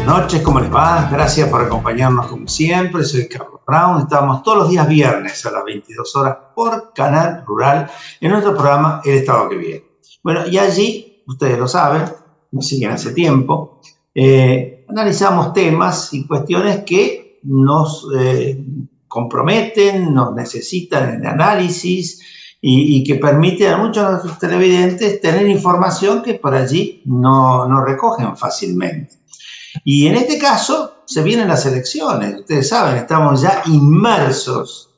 Noches, ¿cómo les va? Gracias por acompañarnos como siempre. Soy Carlos Brown. Estamos todos los días viernes a las 22 horas por Canal Rural en nuestro programa El Estado que Viene. Bueno, y allí, ustedes lo saben, nos siguen hace tiempo, analizamos temas y cuestiones que nos comprometen, nos necesitan en análisis y que permiten a muchos de nuestros televidentes tener información que por allí no recogen fácilmente. Y en este caso se vienen las elecciones. Ustedes saben, estamos ya inmersos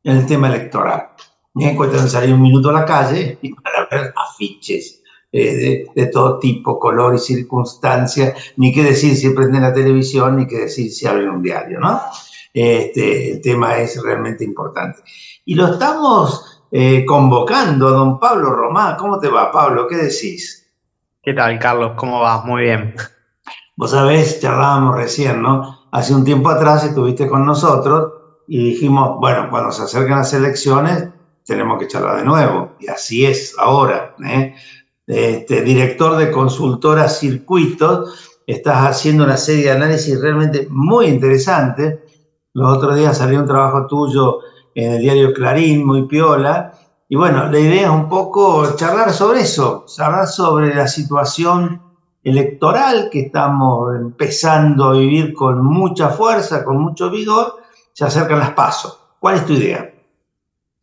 en el tema electoral. Ni en cuestión de salir un minuto a la calle y para ver afiches de todo tipo, color y circunstancia, ni qué decir si prenden la televisión, ni qué decir si abren un diario, ¿no? El tema es realmente importante. Y lo estamos convocando a don Pablo Romá. ¿Cómo te va, Pablo? ¿Qué decís? ¿Qué tal, Carlos? ¿Cómo vas? Muy bien. Vos sabés, charlábamos recién, ¿no? Hace un tiempo atrás estuviste con nosotros y dijimos, bueno, cuando se acercan las elecciones tenemos que charlar de nuevo. Y así es ahora, ¿eh? Director de consultora Circuitos, estás haciendo una serie de análisis realmente muy interesante. Los otros días salió un trabajo tuyo en el diario Clarín, muy piola. Y bueno, la idea es un poco charlar sobre eso, charlar sobre la situación electoral que estamos empezando a vivir con mucha fuerza, con mucho vigor. Se acercan las PASO. ¿Cuál es tu idea?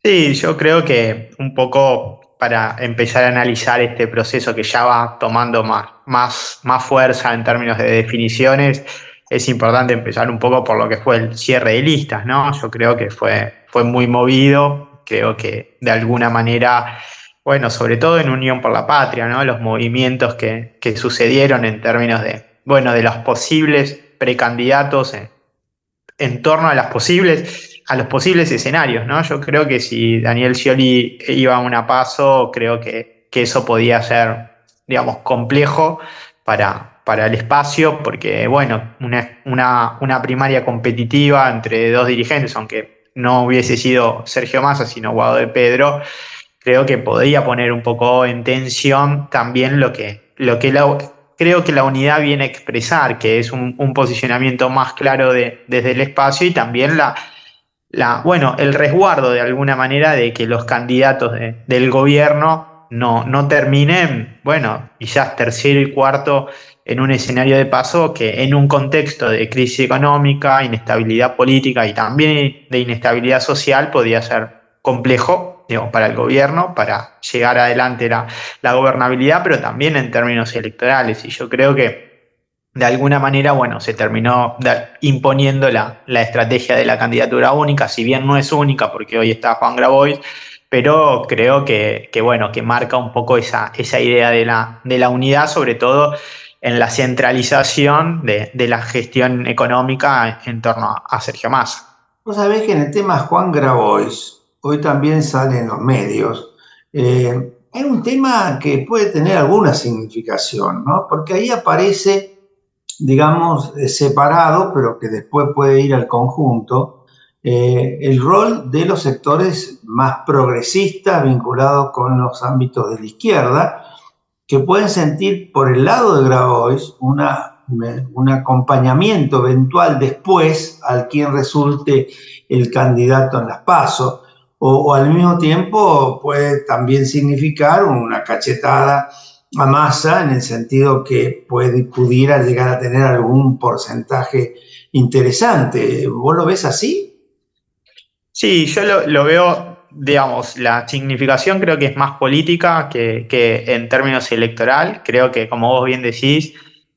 Sí, yo creo que un poco para empezar a analizar este proceso que ya va tomando más fuerza en términos de definiciones, es importante empezar un poco por lo que fue el cierre de listas, ¿no? Yo creo que fue muy movido, creo que de alguna manera, bueno, sobre todo en Unión por la Patria, ¿no? Los movimientos que sucedieron en términos de, bueno, de los posibles precandidatos en torno a los posibles escenarios, ¿no? Yo creo que si Daniel Scioli iba a una PASO, creo que eso podía ser, digamos, complejo para el espacio, porque, bueno, una primaria competitiva entre dos dirigentes, aunque no hubiese sido Sergio Massa, sino Guado de Pedro, creo que podría poner un poco en tensión también creo que la unidad viene a expresar, que es un posicionamiento más claro desde el espacio y también bueno, el resguardo de alguna manera de que los candidatos del gobierno no terminen, bueno, quizás tercero y cuarto en un escenario de paso que en un contexto de crisis económica, inestabilidad política y también de inestabilidad social podía ser complejo, digamos, para el gobierno, para llegar adelante la gobernabilidad, pero también en términos electorales. Y yo creo que de alguna manera, bueno, se terminó imponiendo la estrategia de la candidatura única, si bien no es única porque hoy está Juan Grabois, pero creo bueno, que marca un poco esa idea de la unidad, sobre todo en la centralización de la gestión económica en torno a Sergio Massa. Vos sabés que en el tema Juan Grabois, hoy también sale en los medios, hay un tema que puede tener alguna significación, ¿no? Porque ahí aparece, digamos, separado, pero que después puede ir al conjunto, el rol de los sectores más progresistas vinculados con los ámbitos de la izquierda, que pueden sentir por el lado de Grabois un acompañamiento eventual después al quien resulte el candidato en las PASO, o al mismo tiempo puede también significar una cachetada a Massa en el sentido que pudiera llegar a tener algún porcentaje interesante. ¿Vos lo ves así? Sí, yo lo veo, digamos, la significación creo que es más política que en términos electoral. Creo que, como vos bien decís,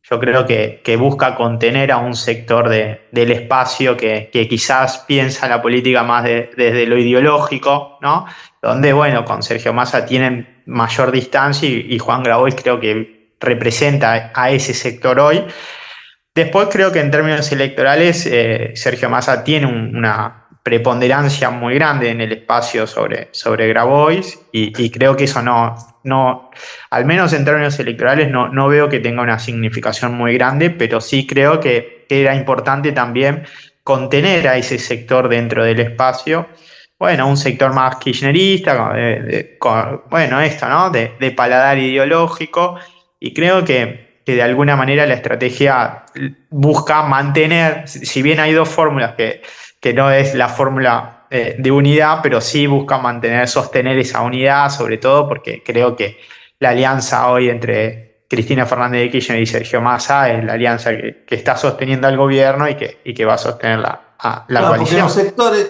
yo creo que busca contener a un sector del espacio que quizás piensa la política más desde lo ideológico, ¿no? Donde, bueno, con Sergio Massa tienen mayor distancia y Juan Grabois creo que representa a ese sector hoy. Después creo que en términos electorales Sergio Massa tiene una preponderancia muy grande en el espacio sobre Grabois y creo que eso al menos en términos electorales, no veo que tenga una significación muy grande, pero sí creo que era importante también contener a ese sector dentro del espacio. Bueno, un sector más kirchnerista, bueno, esto, ¿no? De paladar ideológico, y creo que de alguna manera la estrategia busca mantener, si bien hay dos fórmulas que no es la fórmula de unidad, pero sí busca mantener, sostener esa unidad, sobre todo porque creo que la alianza hoy entre Cristina Fernández de Kirchner y Sergio Massa es la alianza que está sosteniendo al gobierno y que va a sostener la Claro, coalición.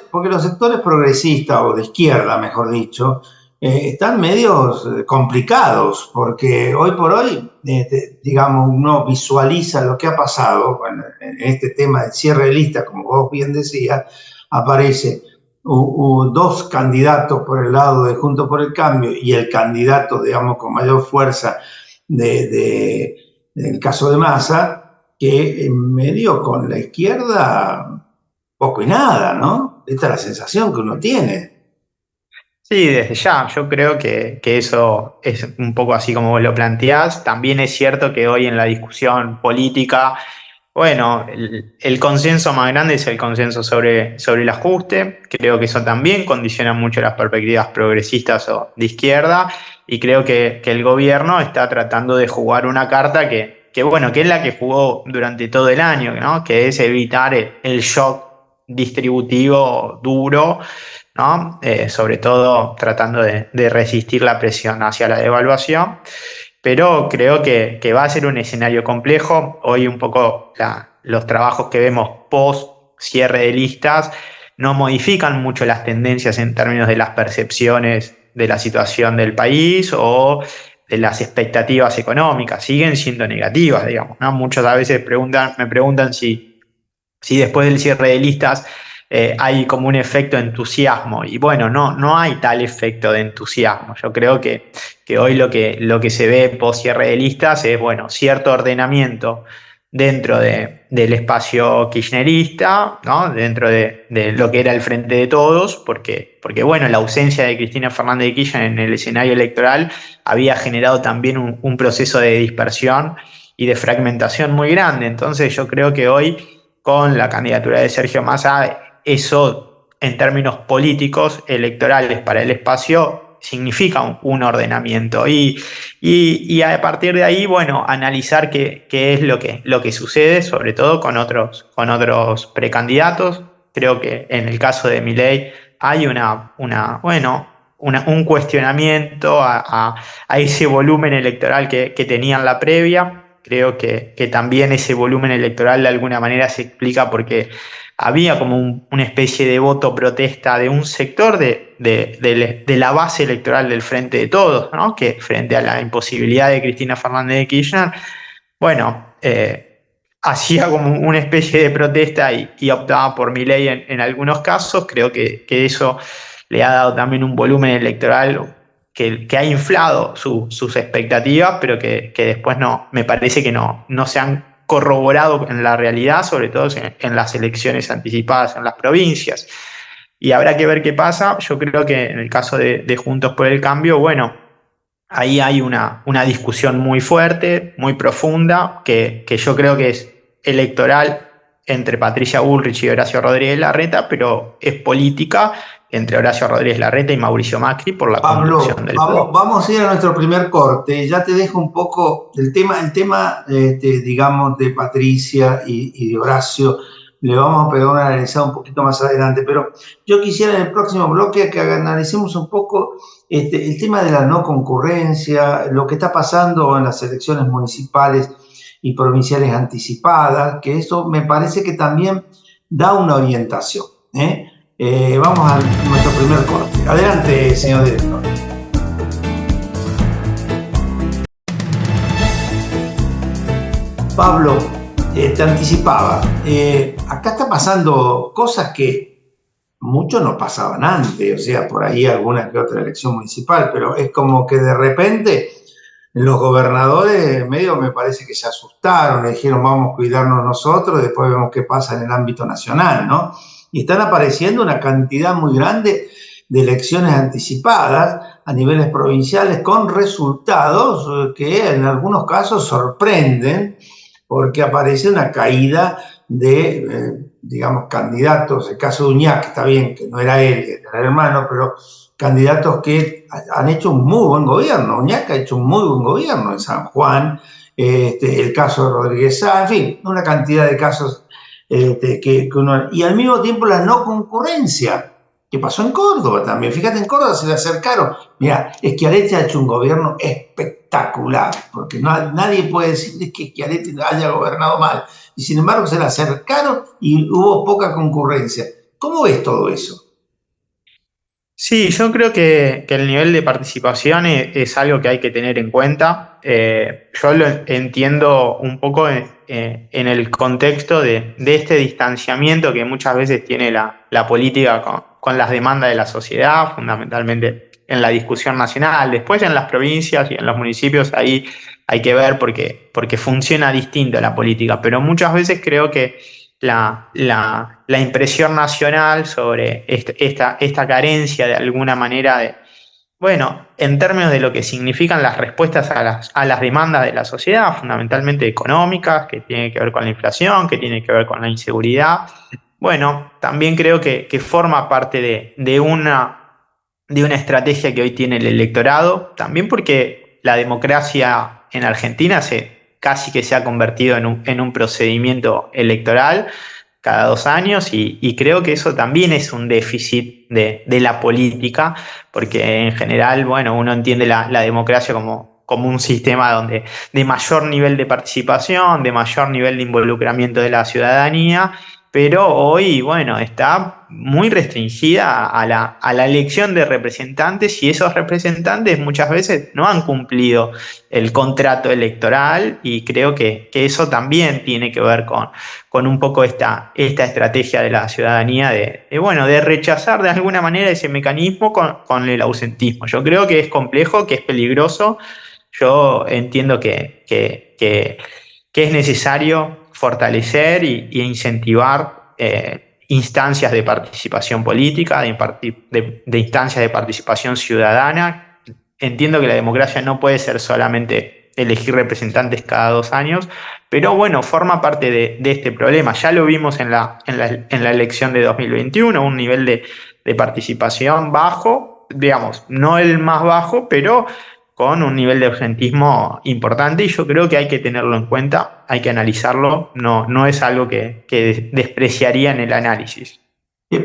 porque los sectores progresistas, o de izquierda, mejor dicho, están medios complicados, porque hoy por hoy, digamos, uno visualiza lo que ha pasado, bueno, en este tema del cierre de lista, como vos bien decías, aparece dos candidatos por el lado de Juntos por el Cambio y el candidato, digamos, con mayor fuerza del caso de Massa, que en medio con la izquierda poco y nada, ¿no? Esta es la sensación que uno tiene. Sí, desde ya, yo creo que eso es un poco así como vos lo planteás. También es cierto que hoy en la discusión política, bueno, el consenso más grande es el consenso sobre el ajuste. Creo que eso también condiciona mucho las perspectivas progresistas o de izquierda, y creo que el gobierno está tratando de jugar una carta bueno, que es la que jugó durante todo el año, ¿no? Que es evitar el shock distributivo duro, ¿no? Sobre todo tratando de resistir la presión hacia la devaluación, pero creo que va a ser un escenario complejo. Hoy un poco los trabajos que vemos post cierre de listas no modifican mucho las tendencias en términos de las percepciones de la situación del país o de las expectativas económicas, siguen siendo negativas, digamos, ¿no? Muchos a veces me preguntan si después del cierre de listas hay como un efecto de entusiasmo. Y bueno, no hay tal efecto de entusiasmo. Yo creo que hoy lo que se ve post cierre de listas es, bueno, cierto ordenamiento dentro del espacio kirchnerista, ¿no? Dentro de lo que era el Frente de Todos, porque bueno, la ausencia de Cristina Fernández de Kirchner en el escenario electoral había generado también un proceso de dispersión y de fragmentación muy grande. Entonces yo creo que hoy, con la candidatura de Sergio Massa, eso en términos políticos, electorales para el espacio, significa un ordenamiento. Y a partir de ahí, bueno, analizar qué es lo que sucede, sobre todo con otros precandidatos. Creo que en el caso de Milei hay un cuestionamiento a ese volumen electoral que tenía en la previa. Creo que también ese volumen electoral de alguna manera se explica porque había como una especie de voto protesta de un sector de la base electoral del Frente de Todos, ¿no? Que frente a la imposibilidad de Cristina Fernández de Kirchner, bueno, hacía como una especie de protesta y optaba por Milei en algunos casos. Creo que eso le ha dado también un volumen electoral que ha inflado sus expectativas, pero que después me parece que no se han corroborado en la realidad, sobre todo en las elecciones anticipadas en las provincias. Y habrá que ver qué pasa. Yo creo que en el caso de Juntos por el Cambio, bueno, ahí hay una discusión muy fuerte, muy profunda, que yo creo que es electoral entre Patricia Bullrich y Horacio Rodríguez Larreta, pero es política entre Horacio Rodríguez Larreta y Mauricio Macri por la conducción Pablo, del PRO. vamos a ir a nuestro primer corte. Ya te dejo un poco el tema digamos, de Patricia y de Horacio. Le vamos a pegar una analizada un poquito más adelante, pero yo quisiera en el próximo bloque que analicemos un poco el tema de la no concurrencia, lo que está pasando en las elecciones municipales y provinciales anticipadas, que eso me parece que también da una orientación, ¿eh? Vamos a nuestro primer corte. Adelante, señor director. Pablo, te anticipaba. Acá está pasando cosas que mucho no pasaban antes, o sea, por ahí alguna que otra elección municipal, pero es como que de repente los gobernadores medio me parece que se asustaron, le dijeron vamos a cuidarnos nosotros, después vemos qué pasa en el ámbito nacional, ¿no? Y están apareciendo una cantidad muy grande de elecciones anticipadas a niveles provinciales con resultados que en algunos casos sorprenden porque aparece una caída de, digamos, candidatos, el caso de Uñac, está bien que no era él, era el hermano, pero candidatos que han hecho un muy buen gobierno. Uñac ha hecho un muy buen gobierno en San Juan el caso de Rodríguez Sá, en fin, una cantidad de casos que uno... Y al mismo tiempo la no concurrencia, que pasó en Córdoba también. Fíjate, en Córdoba se le acercaron. Mira, Schiaretti ha hecho un gobierno espectacular, porque nadie puede decir que Schiaretti haya gobernado mal. Y sin embargo se le acercaron y hubo poca concurrencia. ¿Cómo ves todo eso? Sí, yo creo que el nivel de participación es algo que hay que tener en cuenta. Yo lo entiendo un poco en el contexto de este distanciamiento que muchas veces tiene la política con las demandas de la sociedad, fundamentalmente en la discusión nacional. Después en las provincias y en los municipios ahí hay que ver porque funciona distinto la política, pero muchas veces creo que la impresión nacional sobre esta carencia de alguna manera de, bueno, en términos de lo que significan las respuestas a las demandas de la sociedad, fundamentalmente económicas, que tienen que ver con la inflación, que tienen que ver con la inseguridad. Bueno, también creo que forma parte de una estrategia que hoy tiene el electorado, también porque la democracia en Argentina casi que se ha convertido en un procedimiento electoral cada 2 años y creo que eso también es un déficit de la política, porque en general, bueno, uno entiende la democracia como un sistema de mayor nivel de participación, de mayor nivel de involucramiento de la ciudadanía, pero hoy, bueno, está muy restringida a la elección de representantes y esos representantes muchas veces no han cumplido el contrato electoral y creo que eso también tiene que ver con un poco esta estrategia de la ciudadanía bueno, de rechazar de alguna manera ese mecanismo con el ausentismo. Yo creo que es complejo, que es peligroso. Yo entiendo que es necesario fortalecer y incentivar instancias de participación política, de instancias de participación ciudadana. Entiendo que la democracia no puede ser solamente elegir representantes cada 2 años, pero bueno, forma parte de este problema. Ya lo vimos en la elección de 2021, un nivel de participación bajo, digamos, no el más bajo, pero con un nivel de ausentismo importante y yo creo que hay que tenerlo en cuenta, hay que analizarlo, no es algo que despreciaría en el análisis.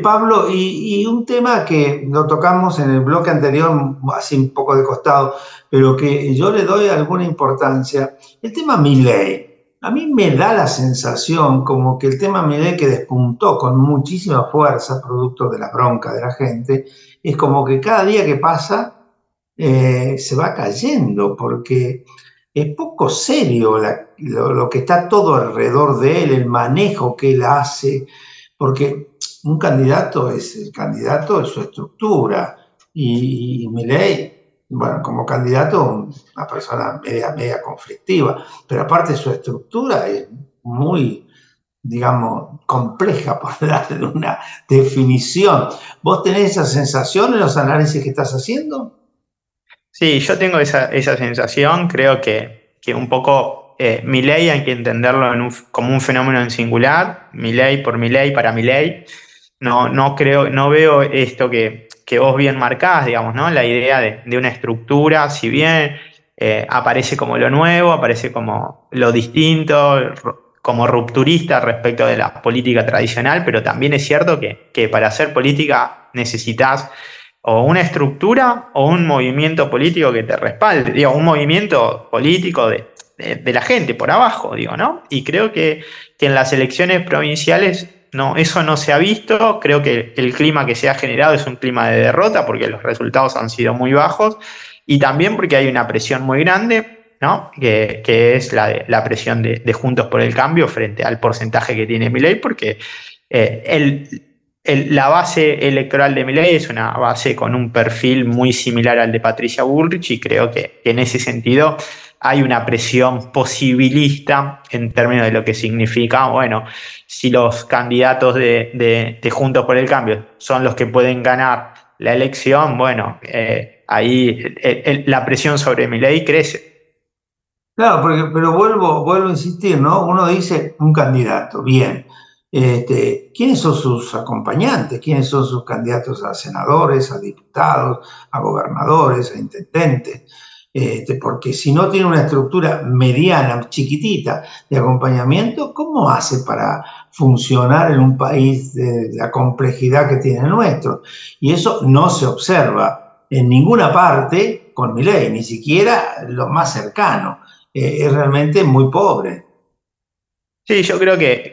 Pablo, y un tema que lo tocamos en el bloque anterior, así un poco de costado, pero que yo le doy alguna importancia, el tema Milei. A mí me da la sensación como que el tema Milei, que despuntó con muchísima fuerza, producto de la bronca de la gente, es como que cada día que pasa se va cayendo, porque es poco serio lo que está todo alrededor de él, el manejo que él hace, porque un candidato es el candidato de su estructura. Y Milei, bueno, como candidato, una persona media conflictiva, pero aparte su estructura es muy, digamos, compleja, por darle una definición. ¿Vos tenés esa sensación en los análisis que estás haciendo? Sí, yo tengo esa sensación, creo que un poco Milei hay que entenderlo como un fenómeno en singular, Milei por Milei para Milei. No creo, no veo esto que vos bien marcás, digamos, ¿no? La idea de una estructura, si bien aparece como lo nuevo, aparece como lo distinto, como rupturista respecto de la política tradicional, pero también es cierto que para hacer política necesitas o una estructura o un movimiento político que te respalde, digo, un movimiento político de la gente por abajo, digo, ¿no? Y creo que en las elecciones provinciales no, eso no se ha visto, creo que el clima que se ha generado es un clima de derrota porque los resultados han sido muy bajos y también porque hay una presión muy grande, ¿no? Que es la presión de Juntos por el Cambio frente al porcentaje que tiene Milei, porque la base electoral de Milei es una base con un perfil muy similar al de Patricia Bullrich y creo que en ese sentido hay una presión posibilista en términos de lo que significa, bueno, si los candidatos de Juntos por el Cambio son los que pueden ganar la elección, bueno, ahí la presión sobre Milei crece. Claro, pero vuelvo a insistir, ¿no? Uno dice un candidato, bien. ¿Quiénes son sus acompañantes? ¿Quiénes son sus candidatos a senadores, a diputados, a gobernadores, a intendentes? porque si no tiene una estructura mediana, chiquitita, de acompañamiento, ¿cómo hace para funcionar en un país de la complejidad que tiene el nuestro? Y eso no se observa en ninguna parte con Milei, ni siquiera lo más cercano. Es realmente muy pobre. Sí, yo creo que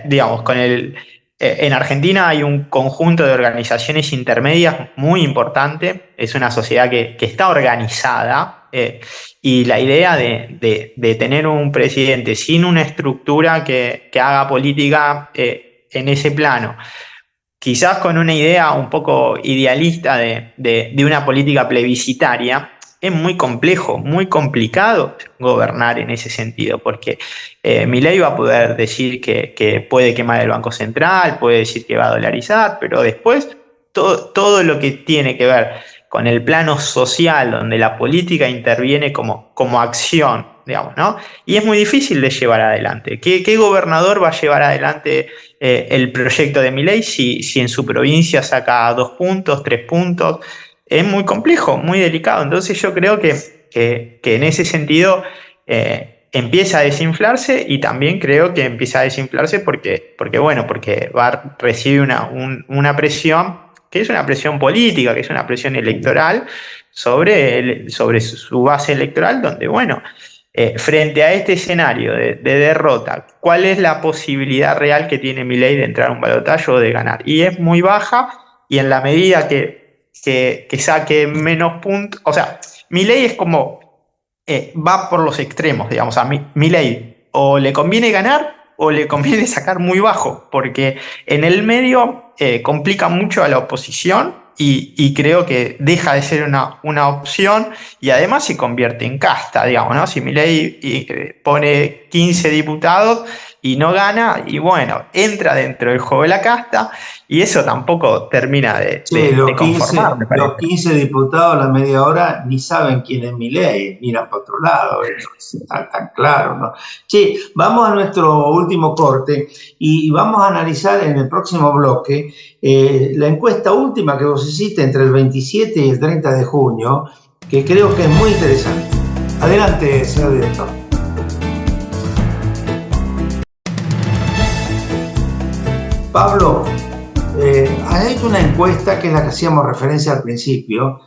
digamos, en Argentina hay un conjunto de organizaciones intermedias muy importante. Es una sociedad que está organizada, y la idea de tener un presidente sin una estructura que haga política en ese plano, quizás con una idea un poco idealista de una política plebiscitaria, es muy complejo, muy complicado gobernar en ese sentido, porque Milei va a poder decir que puede quemar el Banco Central, puede decir que va a dolarizar, pero después todo lo que tiene que ver con el plano social, donde la política interviene como acción, digamos, ¿no? Y es muy difícil de llevar adelante. ¿Qué gobernador va a llevar adelante el proyecto de Milei si en su provincia saca 2 puntos, 3 puntos? Es muy complejo, muy delicado. Entonces yo creo que en ese sentido empieza a desinflarse, y también creo que empieza a desinflarse porque recibe una presión, que es una presión política, que es una presión electoral sobre su base electoral, donde, bueno, frente a este escenario de derrota, ¿cuál es la posibilidad real que tiene Milei de entrar a un balotaje o de ganar? Y es muy baja, y en la medida que saque menos puntos, o sea, Milei es como, va por los extremos, digamos, a Milei o le conviene ganar o le conviene sacar muy bajo, porque en el medio complica mucho a la oposición, y creo que deja de ser una opción, y además se convierte en casta, digamos, ¿no? Si Milei pone 15 diputados y no gana, y bueno, entra dentro del juego de la casta, y eso tampoco termina Che, de conformar, me los parece. 15 diputados a la media hora ni saben quién es Milei, miran para otro lado, eso es tan claro, ¿no? Che, vamos a nuestro último corte y vamos a analizar en el próximo bloque la encuesta última que vos hiciste entre el 27 y el 30 de junio, que creo que es muy interesante. Adelante, señor director. Pablo, has hecho una encuesta que es la que hacíamos referencia al principio,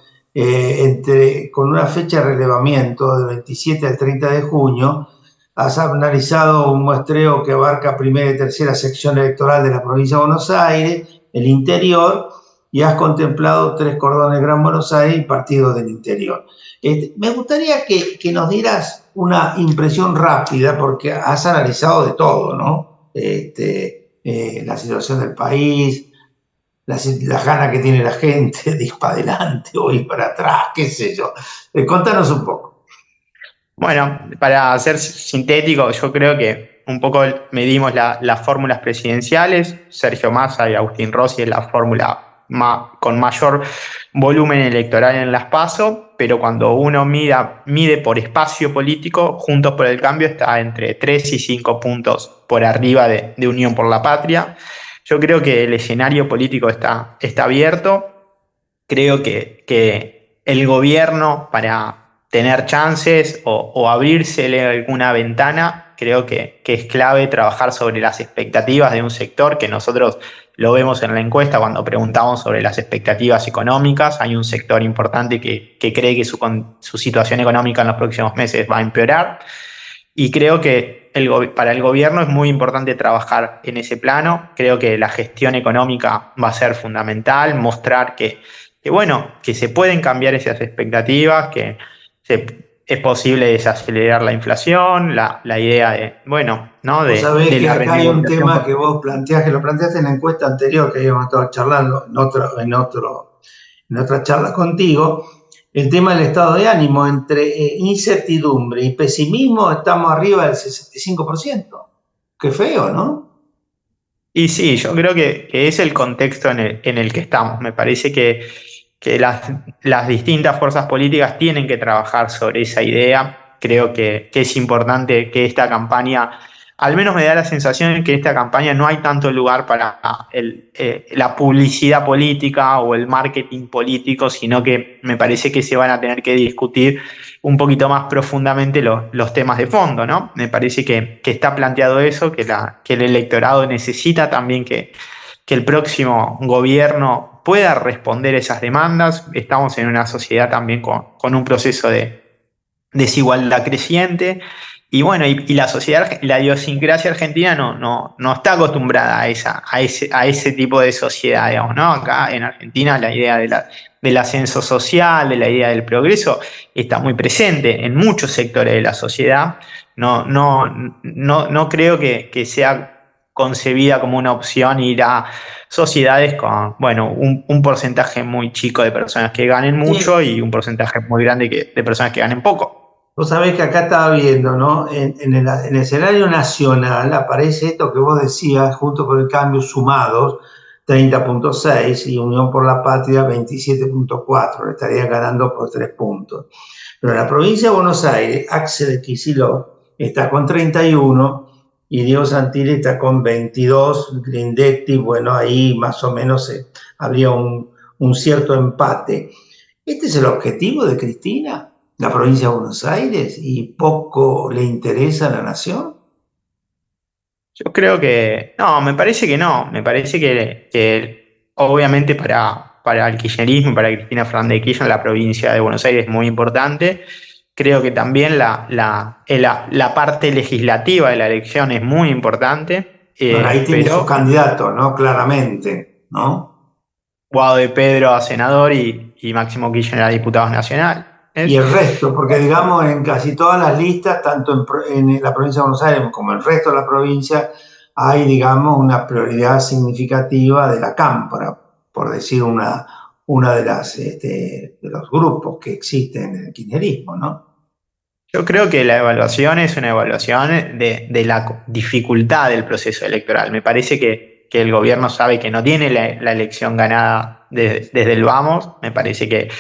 con una fecha de relevamiento del 27 al 30 de junio. Has analizado un muestreo que abarca primera y tercera sección electoral de la provincia de Buenos Aires, el interior, y has contemplado 3 cordones Gran Buenos Aires y partidos del interior. Me gustaría que nos dieras una impresión rápida, porque has analizado de todo, ¿no? La situación del país, las ganas que tiene la gente de ir para adelante o ir para atrás, qué sé yo. Contanos un poco. Bueno, para ser sintético, yo creo que un poco medimos las fórmulas presidenciales. Sergio Massa y Agustín Rossi es la fórmula con mayor volumen electoral en las PASO, pero cuando uno mide por espacio político, Juntos por el Cambio está entre 3 y 5 puntos por arriba de Unión por la Patria. Yo creo que el escenario político está abierto. Creo que el gobierno, para tener chances o abrírsele alguna ventana, creo que es clave trabajar sobre las expectativas de un sector, que nosotros lo vemos en la encuesta cuando preguntamos sobre las expectativas económicas. Hay un sector importante que cree que su situación económica en los próximos meses va a empeorar, y creo que para el gobierno es muy importante trabajar en ese plano. Creo que la gestión económica va a ser fundamental, mostrar bueno, que se pueden cambiar esas expectativas, es posible desacelerar la inflación, la idea de, bueno, ¿no? Vos sabés de que la acá hay un renegociación. tema que vos planteás, que lo planteaste en la encuesta anterior que habíamos estado charlando en otra charla contigo, el tema del estado de ánimo. Entre incertidumbre y pesimismo estamos arriba del 65%. Qué feo, ¿no? Y sí, yo creo que es el contexto en el que estamos. Me parece que las distintas fuerzas políticas tienen que trabajar sobre esa idea. Creo que es importante que esta campaña al menos me da la sensación de que en esta campaña no hay tanto lugar para la publicidad política o el marketing político, sino que me parece que se van a tener que discutir un poquito más profundamente los temas de fondo, ¿no? Me parece que está planteado eso, que el electorado necesita también que el próximo gobierno pueda responder esas demandas. Estamos en una sociedad también con un proceso de desigualdad creciente. Y bueno, y la sociedad, la idiosincrasia argentina no está acostumbrada a ese tipo de sociedad, digamos, ¿no? Acá en Argentina la idea del ascenso social, de la idea del progreso, está muy presente en muchos sectores de la sociedad. No creo que sea concebida como una opción ir a sociedades con, bueno, un porcentaje muy chico de personas que ganen mucho Sí. y un porcentaje muy grande de personas que ganen poco. Vos sabés que acá estaba viendo, ¿no? En el escenario nacional aparece esto que vos decías, junto con el cambio sumados, 30,6 y Unión por la Patria 27,4, le estarían ganando por 3 puntos. Pero en la provincia de Buenos Aires, Axel Kicillof está con 31 y Diego Santilli está con 22, Grindetti, bueno, ahí más o menos habría un cierto empate. ¿Este es el objetivo de Cristina? ¿La provincia de Buenos Aires? ¿Y poco le interesa a la nación? Yo creo que, no, me parece que no, me parece que obviamente para el kirchnerismo, para Cristina Fernández de Kirchner, la provincia de Buenos Aires es muy importante. Creo que también la parte legislativa de la elección es muy importante, Bueno, ahí tiene sus pero candidatos, ¿no? Claramente, ¿no? Guado de Pedro a senador y Máximo Kirchner a diputado nacional. Y el resto, porque digamos en casi todas las listas, tanto en la provincia de Buenos Aires como en el resto de la provincia, hay, digamos, una prioridad significativa de la Cámpora, por decir una de los grupos que existen en el kirchnerismo, ¿no? Yo creo que la evaluación es una evaluación de la dificultad del proceso electoral. Me parece que el gobierno sabe que no tiene la elección ganada desde el vamos. Me parece que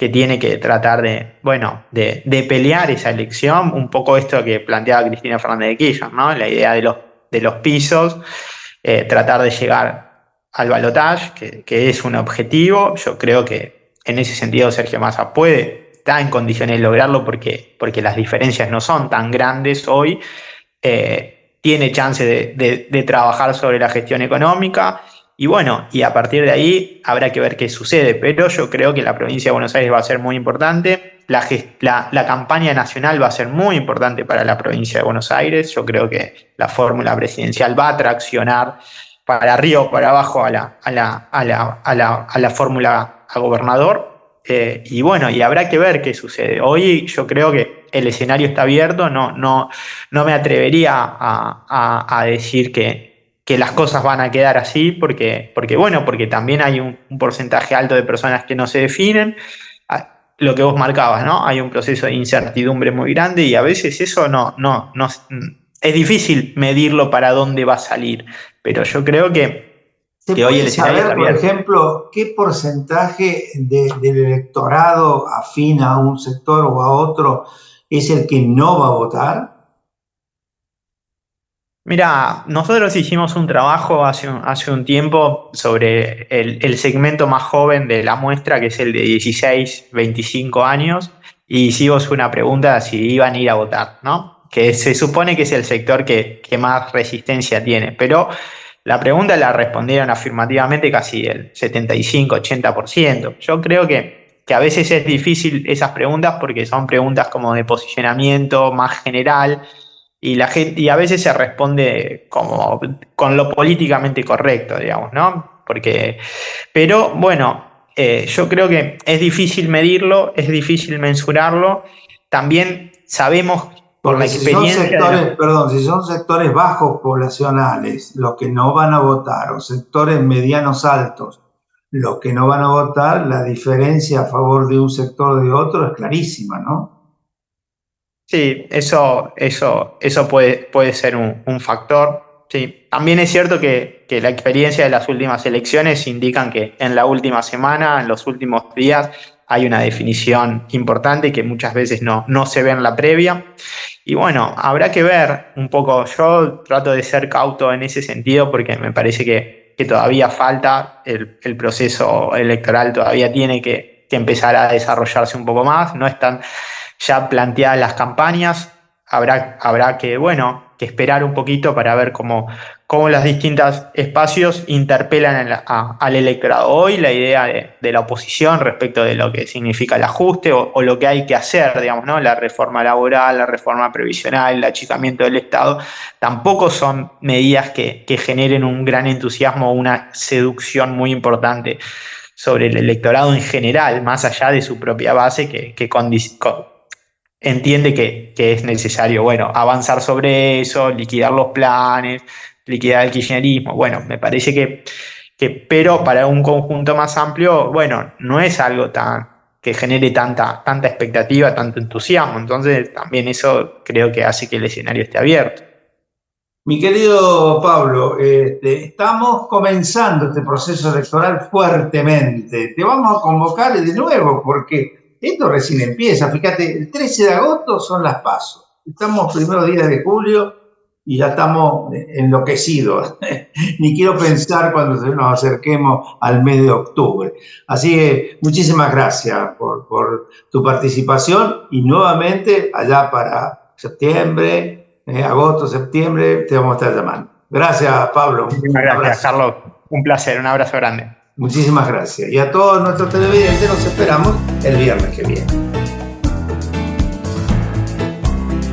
tiene que tratar bueno, de pelear esa elección. Un poco esto que planteaba Cristina Fernández de Kirchner, ¿no? La idea de los pisos, tratar de llegar al balotaje, que es un objetivo. Yo creo que en ese sentido Sergio Massa está en condiciones de lograrlo porque las diferencias no son tan grandes hoy. Tiene chance de trabajar sobre la gestión económica y bueno, y a partir de ahí habrá que ver qué sucede, pero yo creo que la provincia de Buenos Aires va a ser muy importante, la campaña nacional va a ser muy importante para la provincia de Buenos Aires. Yo creo que la fórmula presidencial va a traccionar para arriba o para abajo a la fórmula a gobernador. Y bueno, y habrá que ver qué sucede. Hoy yo creo que el escenario está abierto, no me atrevería a decir que las cosas van a quedar así, porque también hay un porcentaje alto de personas que no se definen. Lo que vos marcabas, ¿no? Hay un proceso de incertidumbre muy grande y a veces eso no es difícil medirlo para dónde va a salir, pero yo creo ¿Se que hoy puede el escenario está saber, por abierto. ejemplo, qué porcentaje del electorado afín a un sector o a otro es el que no va a votar? Mira, nosotros hicimos un trabajo hace un tiempo sobre el segmento más joven de la muestra, que es el de 16, 25 años, y hicimos una pregunta de si iban a ir a votar, ¿no? Que se supone que es el sector que más resistencia tiene, pero la pregunta la respondieron afirmativamente casi el 75-80%. Yo creo que a veces es difícil esas preguntas porque son preguntas como de posicionamiento más general y la gente, y a veces se responde como con lo políticamente correcto, digamos, ¿no? Pero bueno, yo creo que es difícil medirlo, es difícil mensurarlo. También sabemos por la Porque si son experiencia de sectores, perdón, si son sectores bajos poblacionales los que no van a votar, o sectores medianos altos los que no van a votar, la diferencia a favor de un sector o de otro es clarísima, ¿no? Sí, eso puede ser un factor. Sí. También es cierto que la experiencia de las últimas elecciones indican que en la última semana, en los últimos días, hay una definición importante que muchas veces no se ve en la previa. Y bueno, habrá que ver un poco. Yo trato de ser cauto en ese sentido porque me parece que todavía falta, el proceso electoral todavía tiene que empezar a desarrollarse un poco más. No están ya planteadas las campañas. Habrá que, bueno, que esperar un poquito para ver cómo los distintos espacios interpelan al electorado. Hoy la idea de la oposición respecto de lo que significa el ajuste o lo que hay que hacer, digamos, ¿no? La reforma laboral, la reforma previsional, el achicamiento del Estado, tampoco son medidas que generen un gran entusiasmo o una seducción muy importante sobre el electorado en general, más allá de su propia base que entiende que es necesario, bueno, avanzar sobre eso, liquidar los planes, liquidar el kirchnerismo. Bueno, me parece pero para un conjunto más amplio, bueno, no es algo que genere tanta expectativa, tanto entusiasmo. Entonces, también eso creo que hace que el escenario esté abierto. Mi querido Pablo, estamos comenzando este proceso electoral fuertemente. Te vamos a convocar de nuevo porque esto recién empieza. Fíjate, el 13 de agosto son las PASO. Estamos primeros días de julio y ya estamos enloquecidos. Ni quiero pensar cuando nos acerquemos al mes de octubre. Así que muchísimas gracias por tu participación y nuevamente allá para septiembre, agosto, septiembre, te vamos a estar llamando. Gracias, Pablo. Muchísimas gracias, Carlos. Un placer, un abrazo grande. Muchísimas gracias. Y a todos nuestros televidentes los esperamos el viernes que viene.